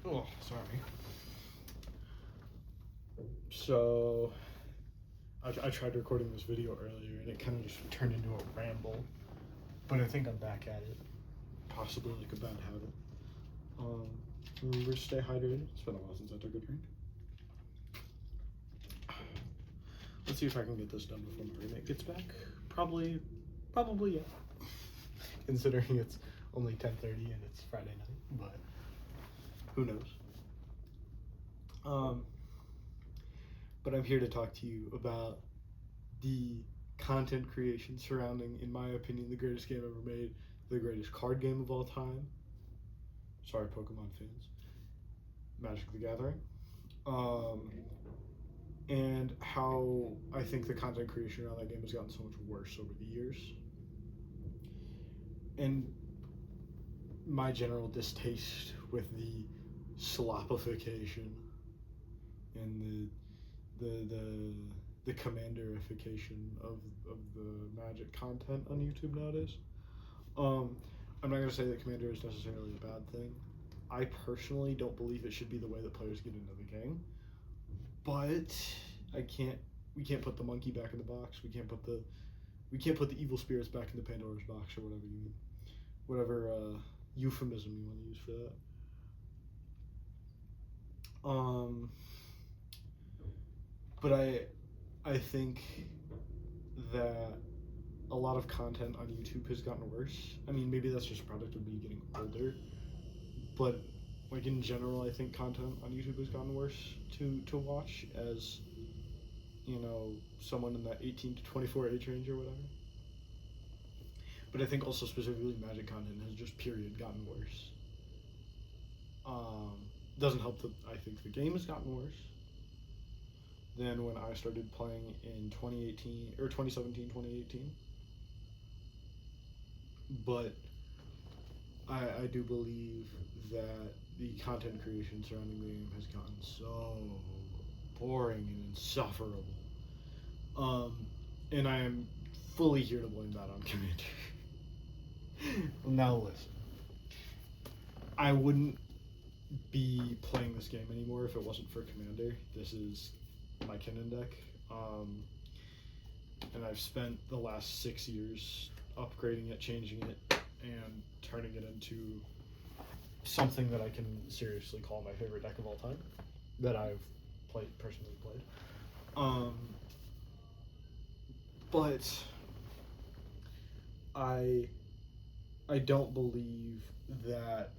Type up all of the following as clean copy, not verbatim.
Oh, sorry. So, I tried recording this video earlier and it kind of just turned into a ramble, but I think I'm back at it. Possibly like a bad habit. Remember to stay hydrated. It's been a while since I took a drink. Let's see if I can get this done before my roommate gets back. Probably yeah. Considering it's only 10:30 and it's Friday night, but who knows? But I'm here to talk to you about the content creation surrounding, in my opinion, the greatest game ever made, the greatest card game of all time. Sorry, Pokemon fans. Magic the Gathering. And how I think the content creation around that game has gotten so much worse over the years. And my general distaste with the sloppification and the commanderification of the Magic content on YouTube nowadays. I'm not going to say that Commander is necessarily a bad thing. I personally don't believe it should be the way that players get into the game. But we can't put the monkey back in the box. We can't put the evil spirits back in the Pandora's box, or whatever euphemism you want to use for that. But I think that a lot of content on YouTube has gotten worse. I mean, maybe that's just a product of me getting older, but like in general, I think content on YouTube has gotten worse to watch as, you know, someone in that 18 to 24 age range or whatever. But I think also specifically Magic content has just period gotten worse. Doesn't help that I think the game has gotten worse than when I started playing in 2018 or 2017, 2018. But I do believe that the content creation surrounding the game has gotten so boring and insufferable. And I am fully here to blame that on Commander. Now listen. I wouldn't be playing this game anymore if it wasn't for Commander. This is my Kinnan deck. And I've spent the last 6 years upgrading it, changing it, and turning it into something that I can seriously call my favorite deck of all time that I've personally played. But I don't believe that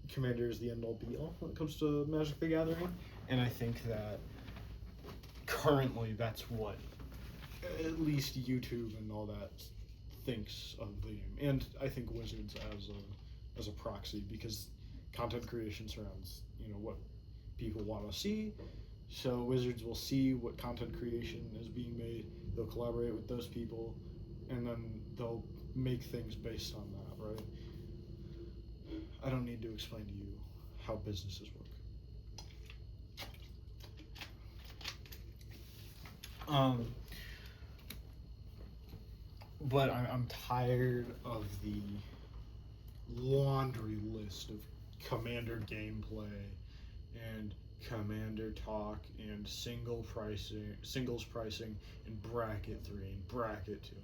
Commander is the end all be all when it comes to Magic the Gathering, and I think that currently that's what at least YouTube and all that thinks of the game, and I think Wizards as a proxy, because content creation surrounds, you know, what people want to see. So Wizards will see what content creation is being made, they'll collaborate with those people, and then they'll make things based on that, right? I don't need to explain to you how businesses work. But I'm tired of the laundry list of Commander gameplay and Commander talk and singles pricing and bracket 3 and bracket 2.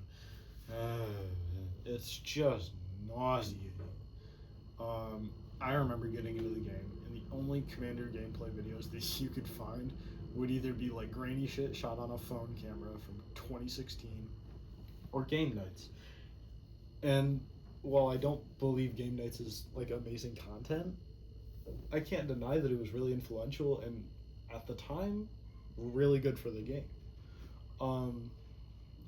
It's just nauseating. I remember getting into the game, and the only Commander gameplay videos that you could find would either be like grainy shit shot on a phone camera from 2016 or game nights. And while I don't believe game nights is like amazing content, I can't deny that it was really influential and at the time really good for the game.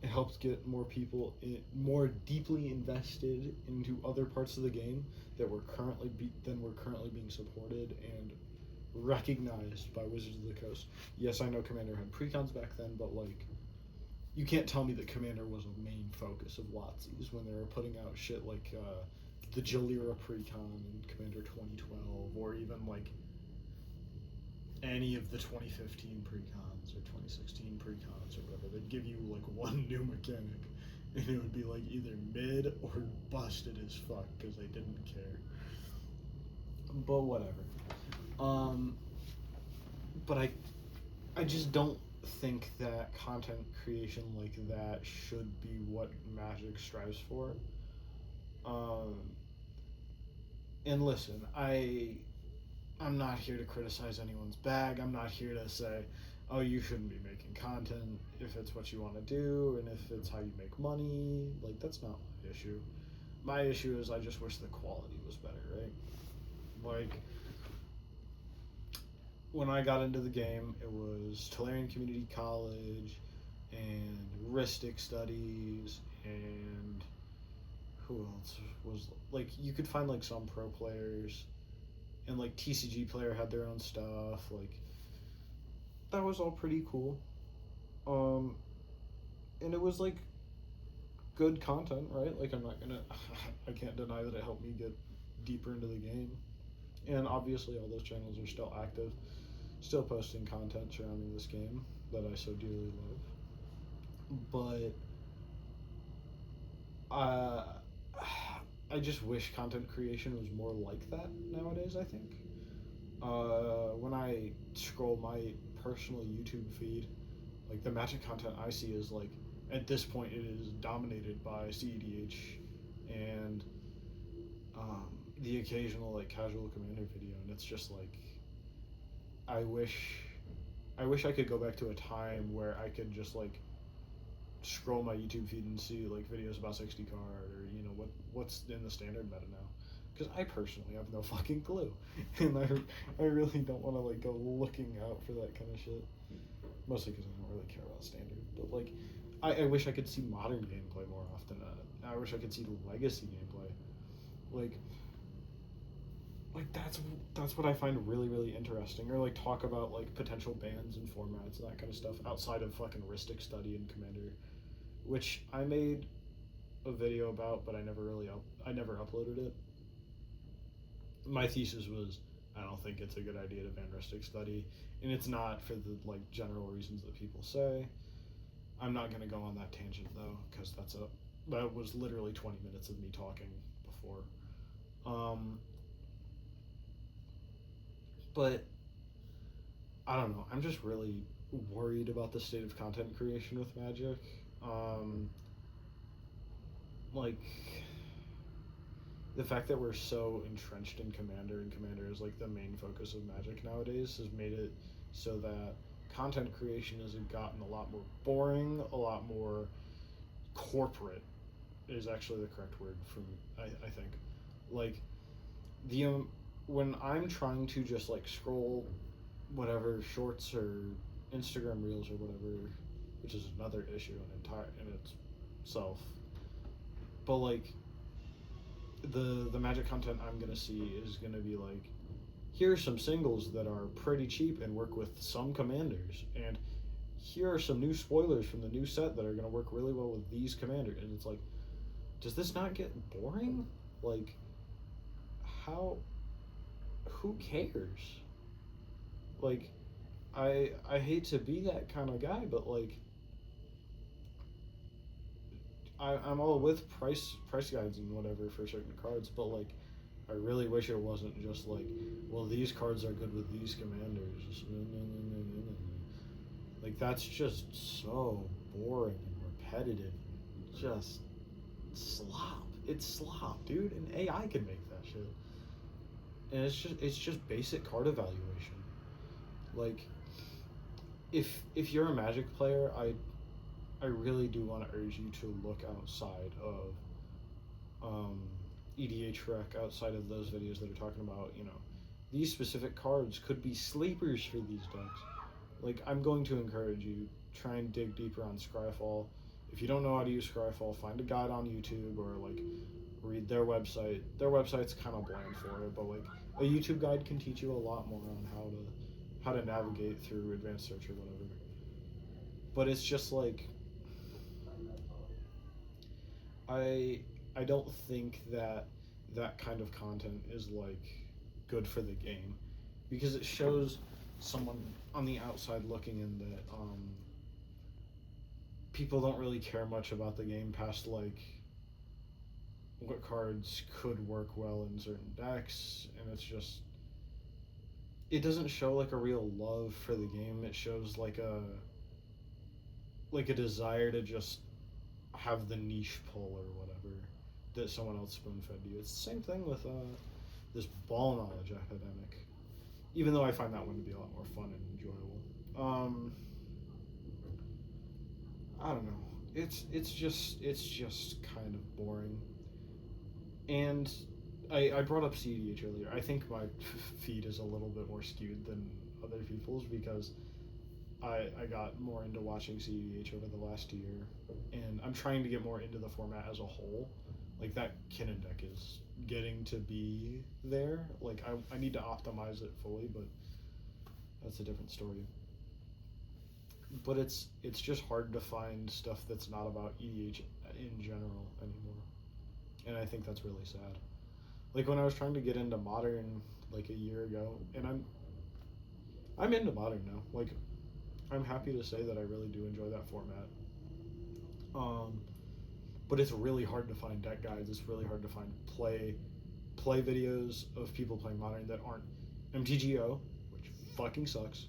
It helped get more people more deeply invested into other parts of the game that were currently being supported and recognized by Wizards of the Coast. Yes, I know Commander had precons back then, but like, you can't tell me that Commander was a main focus of WotC's when they were putting out shit like the Jalira precon in Commander 2012, or even like any of the 2015 precons or 2016 precons or whatever. They'd give you like one new mechanic, and it would be like either mid or busted as fuck because they didn't care. But whatever. Um, but I just don't think that content creation like that should be what Magic strives for. Um, and listen, I'm not here to criticize anyone's bag. I'm not here to say, oh, you shouldn't be making content if it's what you want to do and if it's how you make money. Like, that's not my issue. My issue is I just wish the quality was better, right? Like, when I got into the game, it was Tolarian Community College and Ristic Studies and who else was, like, you could find like some pro players and like TCG Player had their own stuff. Like, that was all pretty cool. Um, and it was like good content, right? Like, I'm not gonna, I can't deny that it helped me get deeper into the game. And obviously, all those channels are still active, still posting content surrounding this game that I so dearly love. But I just wish content creation was more like that nowadays, I think. When I scroll my personal YouTube feed, like the Magic content I see is like, at this point, it is dominated by CEDH and um, the occasional like casual commander video, and it's just like, I wish, I wish I could go back to a time where I could just like scroll my YouTube feed and see like videos about 60 card or what's in the standard meta now. Because I personally have no fucking clue, and I really don't want to like go looking out for that kind of shit. Mostly because I don't really care about standard, but like, I wish I could see modern gameplay more often. I wish I could see legacy gameplay, like that's what I find really really interesting. Or like talk about like potential bans and formats and that kind of stuff outside of fucking Ristic Study and Commander, which I made a video about, but I never uploaded it. My thesis was I don't think it's a good idea to ban Ristic Study, and it's not for the like general reasons that people say. I'm not gonna go on that tangent though, because that was literally 20 minutes of me talking before. But I don't know. I'm just really worried about the state of content creation with Magic. Um, like the fact that we're so entrenched in Commander and Commander is like the main focus of Magic nowadays has made it so that content creation has gotten a lot more boring, a lot more corporate is actually the correct word for me, I think. Like the when I'm trying to just like scroll whatever shorts or Instagram reels or whatever, which is another issue in itself. But like the Magic content I'm gonna see is gonna be like, here are some singles that are pretty cheap and work with some commanders, and here are some new spoilers from the new set that are gonna work really well with these commanders. And it's like, does this not get boring? Like, how? Who cares? Like, I hate to be that kind of guy, but like, I'm all with price guides and whatever for certain cards, but like, I really wish it wasn't just like, well, these cards are good with these commanders. Like, that's just so boring and repetitive. Just slop. It's slop, dude. And AI can make that shit. And it's just basic card evaluation. Like, if you're a Magic player, I really do want to urge you to look outside of EDH Rec, outside of those videos that are talking about, these specific cards could be sleepers for these decks. Like, I'm going to encourage you, try and dig deeper on Scryfall. If you don't know how to use Scryfall, find a guide on YouTube or like read their website. Their website's kind of bland for it, but like a YouTube guide can teach you a lot more on how to navigate through advanced search or whatever. But it's just like, I don't think that kind of content is like good for the game, because it shows someone on the outside looking in that people don't really care much about the game past like what cards could work well in certain decks, and it doesn't show like a real love for the game. It shows like a desire to just have the niche pull or whatever that someone else spoon fed you. It's the same thing with this ball knowledge epidemic. Even though I find that one to be a lot more fun and enjoyable. I don't know. It's just kind of boring. And I brought up CEDH earlier. I think my feed is a little bit more skewed than other people's because I got more into watching CEDH over the last year, and I'm trying to get more into the format as a whole. Like that Kinnan deck is getting to be there. Like I need to optimize it fully, but that's a different story. But it's just hard to find stuff that's not about EDH in general anymore, and I think that's really sad. Like when I was trying to get into Modern like a year ago, and I'm into Modern now. Like I'm happy to say that I really do enjoy that format. But it's really hard to find deck guides. It's really hard to find play videos of people playing Modern that aren't MTGO, which fucking sucks,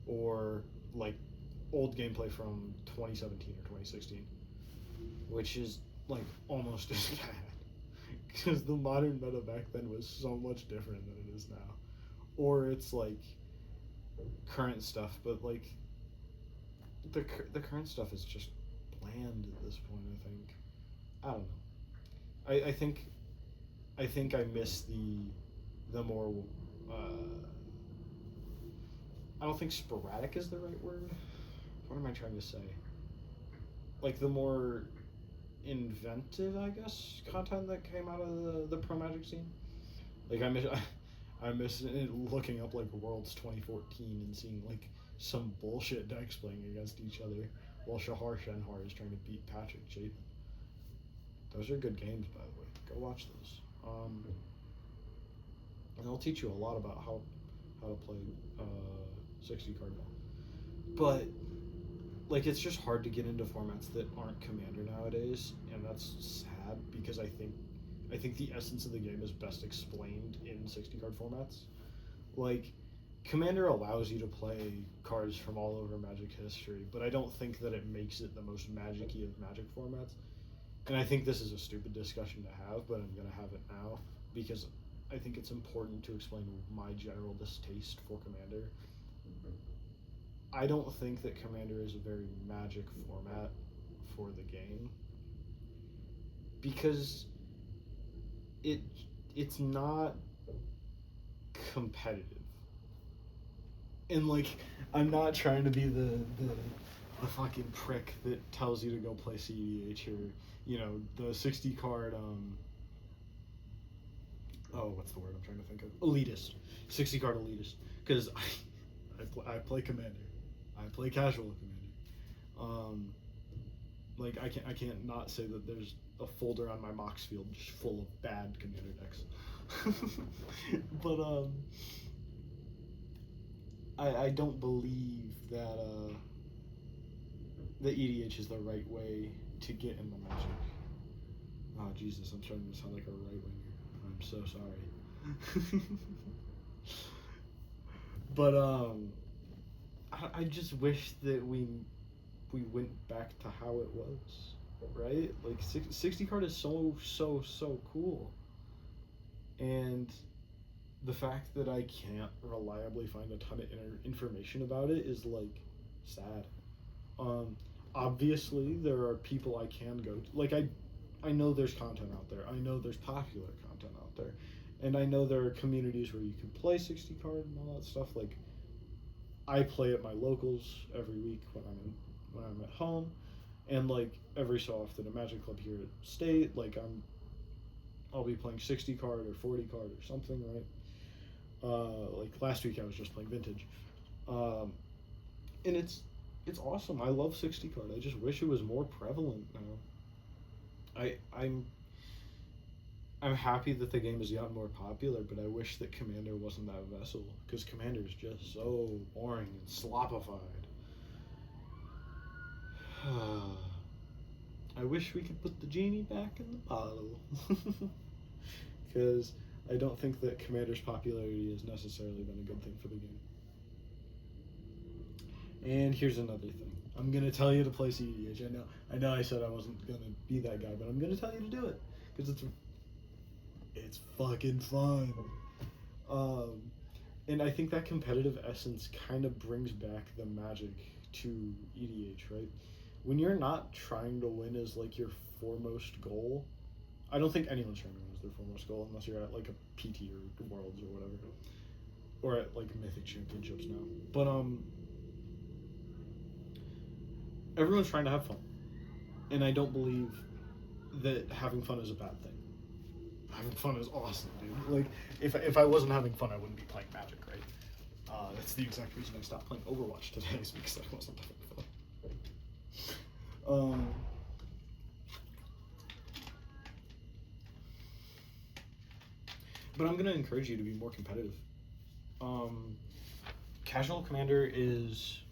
or like old gameplay from 2017 or 2016, which is like almost as bad because the Modern meta back then was so much different than it is now. Or it's like current stuff, but like the current stuff is just bland at this point. I don't know. I think I miss the more I don't think sporadic is the right word. What am I trying to say? Like the more inventive, I guess, content that came out of the pro Magic scene. Like I miss looking up like Worlds 2014 and seeing like some bullshit decks playing against each other while Shahar Shenhar is trying to beat Patrick Chapin. Those are good games, by the way. Go watch those. And they'll teach you a lot about how to play 60 card. But like it's just hard to get into formats that aren't Commander nowadays, and that's sad because I think the essence of the game is best explained in 60 card formats. Like Commander allows you to play cards from all over Magic history, but I don't think that it makes it the most magic-y of Magic formats. And I think this is a stupid discussion to have, but I'm going to have it now because I think it's important to explain my general distaste for Commander. I don't think that Commander is a very Magic format for the game because it's not competitive. And like I'm not trying to be the fucking prick that tells you to go play CEDH or the 60 card what's the word I'm trying to think of? Elitist. 60 card elitist. Because I play Commander. I play casual Commander. Like I can't not say that there's a folder on my Mox field just full of bad Commander decks. But I don't believe that the EDH is the right way to get into Magic. Oh Jesus, I'm starting to sound like a right winger. I'm so sorry. But I just wish that we went back to how it was, right? Like 60 card is so cool, and the fact that I can't reliably find a ton of information about it is like sad. Obviously there are people I can go to. Like I know there's content out there. I know there's popular content out there, and I know there are communities where you can play 60 card and all that stuff. Like I play at my locals every week when I'm at home, and like every so often a Magic Club here at State. Like I'll be playing 60 card or 40 card or something, right? Like last week I was just playing Vintage, and it's awesome. I love 60 card. I just wish it was more prevalent now. I'm happy that the game has gotten more popular, but I wish that Commander wasn't that vessel, because Commander is just so boring and sloppified. I wish we could put the genie back in the bottle, because I don't think that Commander's popularity has necessarily been a good thing for the game. And here's another thing. I'm gonna tell you to play CEDH. I know I said I wasn't gonna be that guy, but I'm gonna tell you to do it because it's fucking fun. And I think that competitive essence kind of brings back the magic to EDH, right? When you're not trying to win as like your foremost goal, I don't think anyone's trying to win as their foremost goal unless you're at like a PT or Worlds or whatever, or at like Mythic Championships now. But everyone's trying to have fun, and I don't believe that having fun is a bad thing. Having fun is awesome, dude. Like, if I wasn't having fun, I wouldn't be playing Magic, right? That's the exact reason I stopped playing Overwatch today, is because I wasn't having fun. But I'm gonna encourage you to be more competitive. Casual Commander is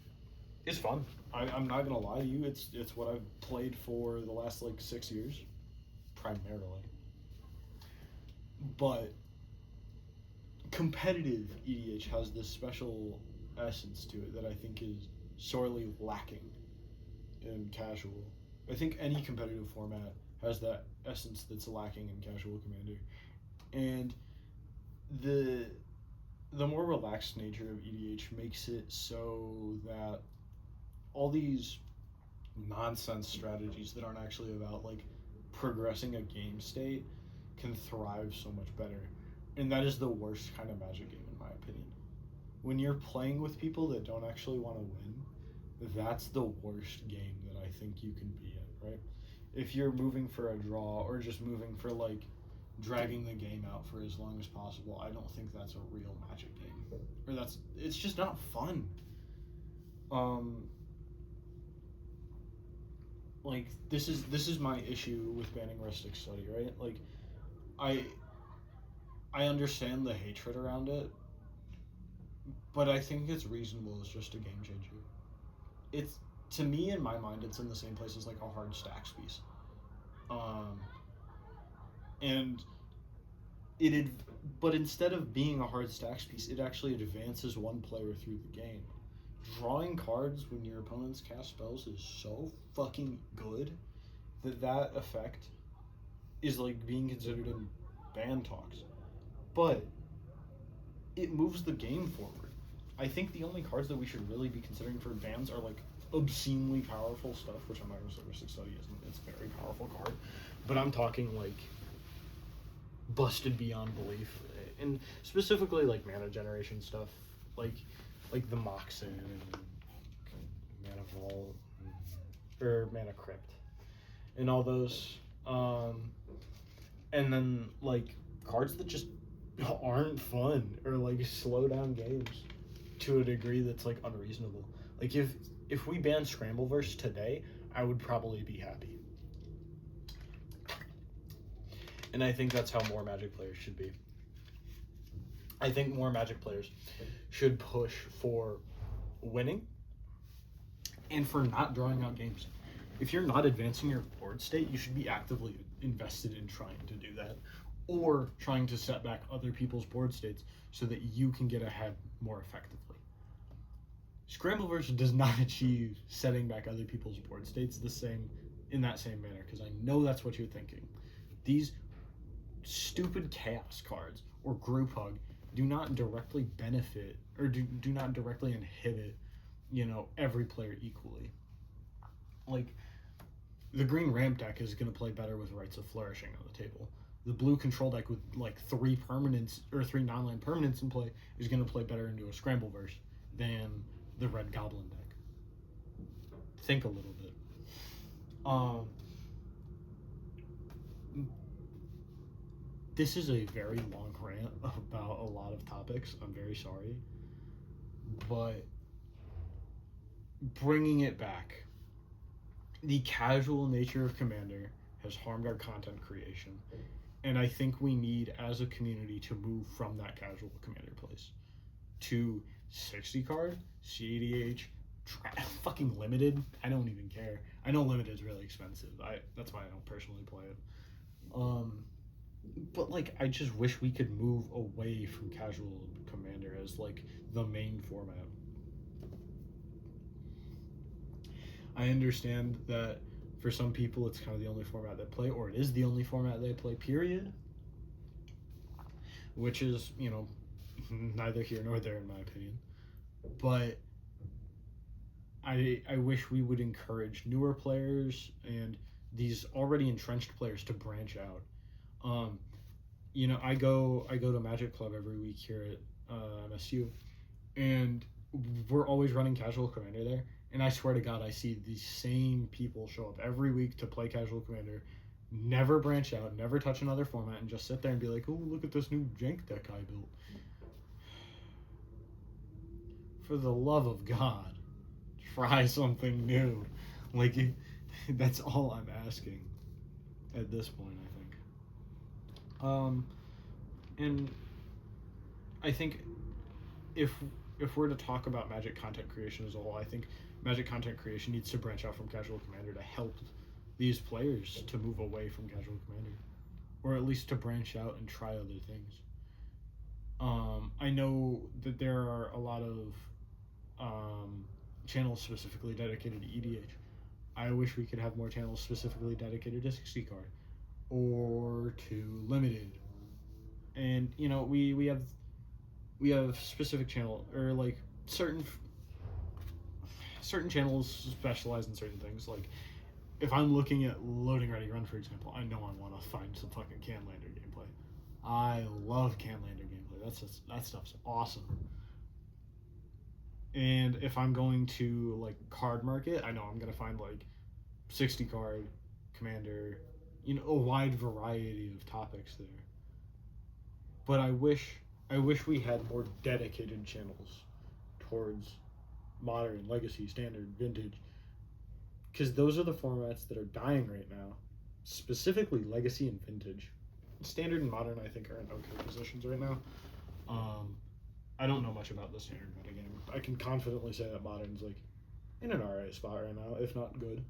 fun. I'm not gonna lie to you. It's what I've played for the last like 6 years, primarily. But competitive EDH has this special essence to it that I think is sorely lacking in casual. I think any competitive format has that essence that's lacking in casual Commander. And the more relaxed nature of EDH makes it so that all these nonsense strategies that aren't actually about like progressing a game state can thrive so much better. And that is the worst kind of Magic game in my opinion. When you're playing with people that don't actually want to win, that's the worst game that I think you can be in, right? If you're moving for a draw or just moving for like dragging the game out for as long as possible, I don't think that's a real Magic game. Or it's just not fun. Like this is my issue with banning Rustic Study, right? Like I understand the hatred around it, but I think it's reasonable as just a game changer. It's, to me, in my mind, it's in the same place as like a hard stacks piece. And but instead of being a hard stacks piece, it actually advances one player through the game. Drawing cards when your opponents cast spells is so fucking good that effect is like being considered in ban talks. But it moves the game forward. I think the only cards that we should really be considering for bans are like obscenely powerful stuff, which I'm not going to say Rustic Study isn't. It's a very powerful card. But I'm talking like busted beyond belief, and specifically like mana generation stuff, like the Moxen and Mana Vault or Mana Crypt and all those, and then like cards that just aren't fun or like slow down games to a degree that's like unreasonable. Like if we banned Scrambleverse today, I would probably be happy. And I think that's how more Magic players should be. I think more Magic players should push for winning and for not drawing out games. If you're not advancing your board state, you should be actively invested in trying to do that, or trying to set back other people's board states so that you can get ahead more effectively. Scrambleverse does not achieve setting back other people's board states in that same manner, because I know that's what you're thinking. These stupid chaos cards or group hug do not directly benefit or do not directly inhibit, every player equally. Like, the green ramp deck is going to play better with Rites of Flourishing on the table. The blue control deck with like 3 permanents or 3 non-land permanents in play is going to play better into a Scrambleverse than the red goblin deck. Think a little bit. This is a very long rant about a lot of topics. I'm very sorry. But bringing it back, the casual nature of Commander has harmed our content creation. And I think we need, as a community, to move from that casual Commander place to 60 card, CADH, fucking limited. I don't even care. I know limited is really expensive. That's why I don't personally play it. But like, I just wish we could move away from casual Commander as like the main format. I understand that for some people it's kind of the only format they play, or it is the only format they play, period. Which is, you know, neither here nor there in my opinion. But I wish we would encourage newer players and these already entrenched players to branch out. You know, I go to Magic Club every week here at MSU, and we're always running casual Commander there. And I swear to God, I see these same people show up every week to play casual Commander, never branch out, never touch another format, and just sit there and be like, "Oh, look at this new jank deck I built." For the love of God, try something new. Like, that's all I'm asking at this point, I think. And I think if we're to talk about Magic content creation as a whole, I think Magic content creation needs to branch out from casual Commander to help these players to move away from casual Commander, or at least to branch out and try other things. I know that there are a lot of channels specifically dedicated to EDH. I wish we could have more channels specifically dedicated to 60 card or to limited. And you know, we have specific channel, or like certain channels specialize in certain things. Like if I'm looking at Loading Ready Run, for example, I know I want to find some fucking Canlander gameplay. I love Canlander gameplay. That stuff's awesome. And if I'm going to like card market, I know I'm gonna find like 60 card Commander, you know, a wide variety of topics there. But I wish we had more dedicated channels towards modern, legacy, standard, vintage, because those are the formats that are dying right now. Specifically, legacy and vintage. Standard and modern, I think, are in okay positions right now. I don't know much about the standard metagame. I can confidently say that modern's like in an alright spot right now, if not good.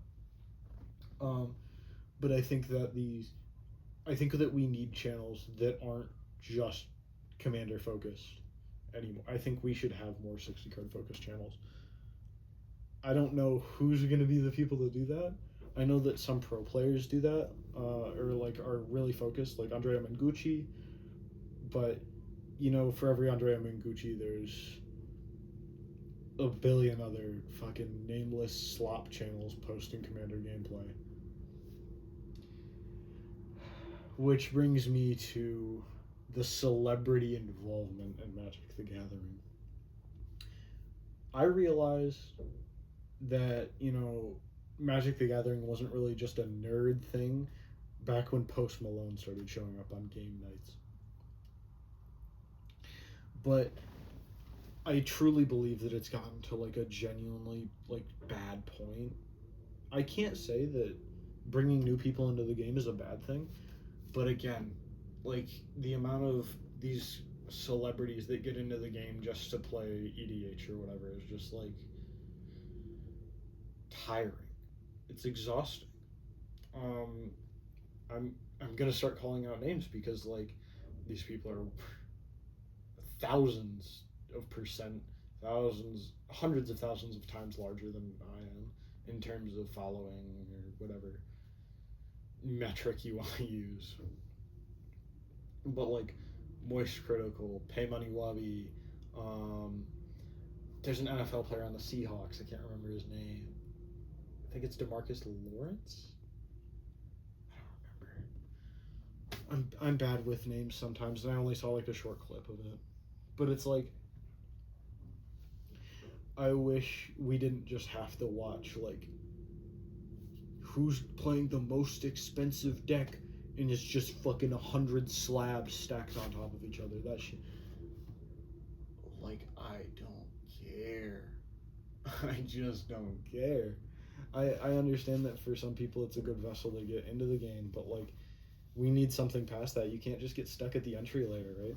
But I think that we need channels that aren't just Commander focused anymore. I think we should have more 60 card focused channels. I don't know who's going to be the people that do that. I know that some pro players do that, or like are really focused, like Andrea Mengucci. But you know, for every Andrea Mengucci, there's a billion other fucking nameless slop channels posting Commander gameplay. Which brings me to the celebrity involvement in Magic the Gathering. I realize that, you know, Magic the Gathering wasn't really just a nerd thing back when Post Malone started showing up on game nights. But I truly believe that it's gotten to like a genuinely like bad point. I can't say that bringing new people into the game is a bad thing, but again, like the amount of these celebrities that get into the game just to play EDH or whatever is just like tiring. It's exhausting. I'm gonna start calling out names because like these people are thousands of percent, thousands, hundreds of thousands of times larger than I am in terms of following or whatever metric you want to use. But like Moist Critical, Pay Money Wubby, there's an NFL player on the Seahawks. I can't remember his name. I think it's DeMarcus Lawrence. I don't remember. I'm bad with names sometimes, and I only saw like a short clip of it. But it's like, I wish we didn't just have to watch like who's playing the most expensive deck and it's just fucking 100 slabs stacked on top of each other. That shit. Like, I don't care. I just don't care. I understand that for some people it's a good vessel to get into the game, but like, we need something past that. You can't just get stuck at the entry layer, right?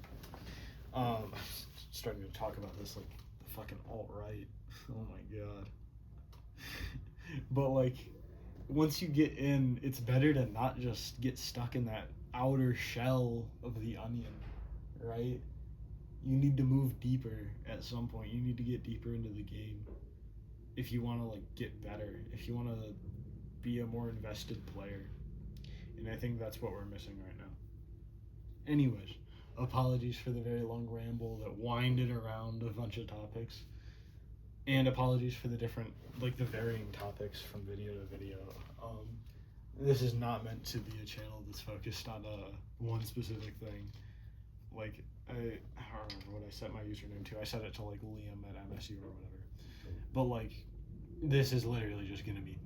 Starting to talk about this like the fucking alt-right. Oh my god. But like, once you get in, it's better to not just get stuck in that outer shell of the onion, right? You need to move deeper at some point. You need to get deeper into the game if you want to like get better, if you want to be a more invested player. And I think that's what we're missing right now. Anyways, apologies for the very long ramble that winded around a bunch of topics. And apologies for the different, like the varying topics from video to video. This is not meant to be a channel that's focused on one specific thing. Like, I don't remember what I set my username to. I set it to like Liam at MSU or whatever. But like, this is literally just gonna be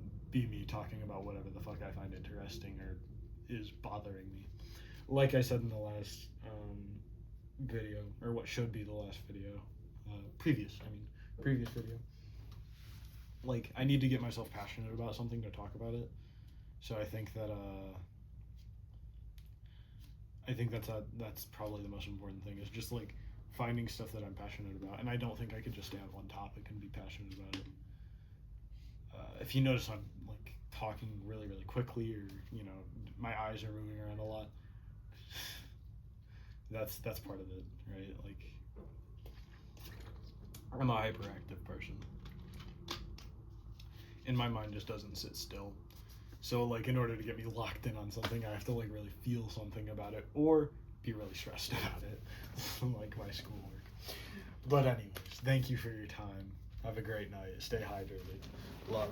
me talking about whatever the fuck I find interesting or is bothering me. Like I said in the last video, or what should be the last video, previous video. Like, I need to get myself passionate about something to talk about it. So I think that's probably the most important thing, is just like finding stuff that I'm passionate about. And I don't think I could just stay on one topic and be passionate about it. If you notice I'm like talking really, really quickly, or you know, my eyes are moving around a lot, that's part of it, right? Like, I'm a hyperactive person, and my mind just doesn't sit still. So like, in order to get me locked in on something, I have to like really feel something about it, or be really stressed about it, like my schoolwork. But anyways, thank you for your time. Have a great night. Stay hydrated. Love.